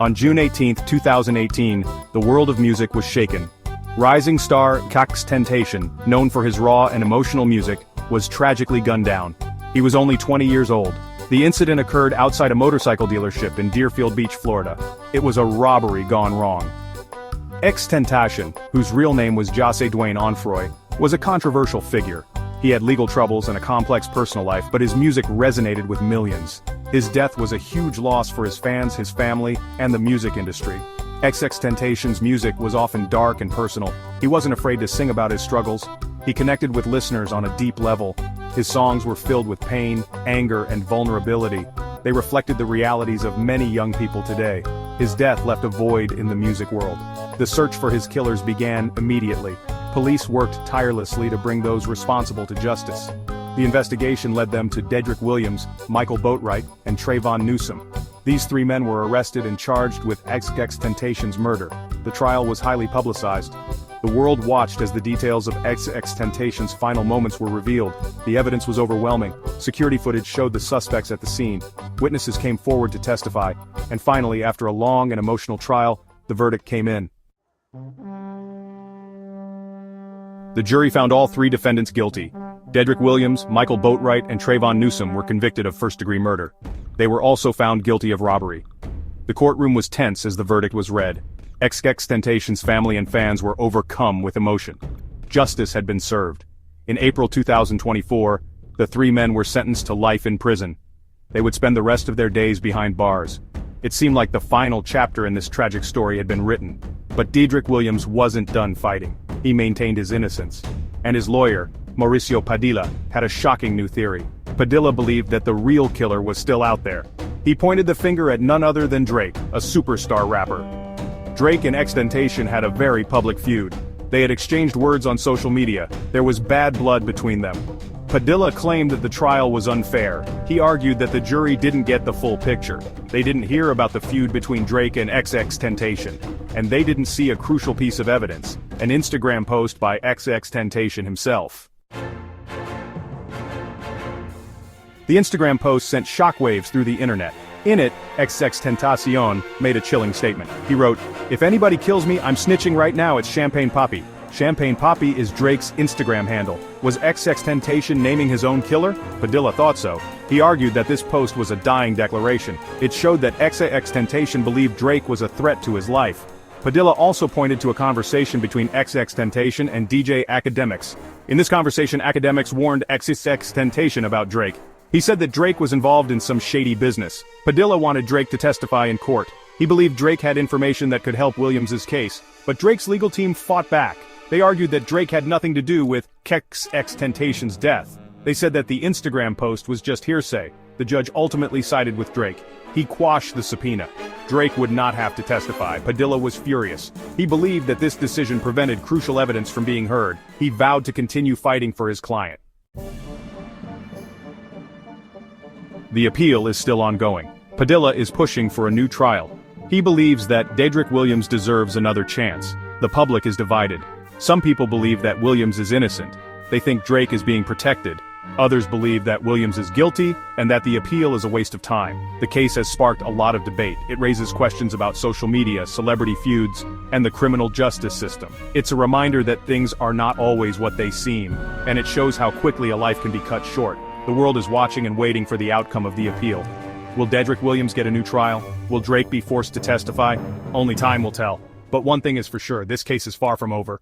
On June 18, 2018, the world of music was shaken. Rising star XXXTentacion, known for his raw and emotional music, was tragically gunned down. He was only 20 years old. The incident occurred outside a motorcycle dealership in Deerfield Beach, Florida. It was a robbery gone wrong. XXXTentacion, whose real name was Jose Dwayne Onfroy, was a controversial figure. He had legal troubles and a complex personal life, but his music resonated with millions. His death was a huge loss for his fans, his family, and the music industry. XXXTentacion's music was often dark and personal. He wasn't afraid to sing about his struggles. He connected with listeners on a deep level. His songs were filled with pain, anger, and vulnerability. They reflected the realities of many young people today. His death left a void in the music world. The search for his killers began immediately. Police worked tirelessly to bring those responsible to justice. The investigation led them to Dedrick Williams, Michael Boatwright, and Trayvon Newsom. These three men were arrested and charged with XXXTentacion's murder. The trial was highly publicized. The world watched as the details of XXXTentacion's final moments were revealed. The evidence was overwhelming. Security footage showed the suspects at the scene. Witnesses came forward to testify. And finally, after a long and emotional trial, the verdict came in. The jury found all three defendants guilty. Dedrick Williams, Michael Boatwright, and Trayvon Newsom were convicted of first-degree murder. They were also found guilty of robbery. The courtroom was tense as the verdict was read. XXXTentacion's family and fans were overcome with emotion. Justice had been served. In April 2024, the three men were sentenced to life in prison. They would spend the rest of their days behind bars. It seemed like the final chapter in this tragic story had been written. But Dedrick Williams wasn't done fighting. He maintained his innocence. And his lawyer, Mauricio Padilla, had a shocking new theory. Padilla believed that the real killer was still out there. He pointed the finger at none other than Drake, a superstar rapper. Drake and XXXTentacion had a very public feud. They had exchanged words on social media. There was bad blood between them. Padilla claimed that the trial was unfair. He argued that the jury didn't get the full picture. They didn't hear about the feud between Drake and XXXTentacion. And they didn't see a crucial piece of evidence, an Instagram post by XXXTentacion himself. The Instagram post sent shockwaves through the internet. In it, XXXTentacion made a chilling statement. He wrote, "If anybody kills me, I'm snitching right now, it's Champagne Papi." Champagne Papi is Drake's Instagram handle. Was XXXTentacion naming his own killer? Padilla thought so. He argued that this post was a dying declaration. It showed that XXXTentacion believed Drake was a threat to his life. Padilla also pointed to a conversation between XXXTentacion and DJ Academics. In this conversation, Academics warned XXXTentacion about Drake. He said that Drake was involved in some shady business. Padilla wanted Drake to testify in court. He believed Drake had information that could help Williams's case, but Drake's legal team fought back. They argued that Drake had nothing to do with XXXTentacion's death. They said that the Instagram post was just hearsay. The judge ultimately sided with Drake. He quashed the subpoena. Drake would not have to testify. Padilla was furious. He believed that this decision prevented crucial evidence from being heard. He vowed to continue fighting for his client. The appeal is still ongoing. Padilla is pushing for a new trial. He believes that Dedrick Williams deserves another chance. The public is divided. Some people believe that Williams is innocent. They think Drake is being protected. Others believe that Williams is guilty, and that the appeal is a waste of time. The case has sparked a lot of debate. It raises questions about social media, celebrity feuds, and the criminal justice system. It's a reminder that things are not always what they seem, and it shows how quickly a life can be cut short. The world is watching and waiting for the outcome of the appeal. Will Dedrick Williams get a new trial? Will Drake be forced to testify? Only time will tell. But one thing is for sure, this case is far from over.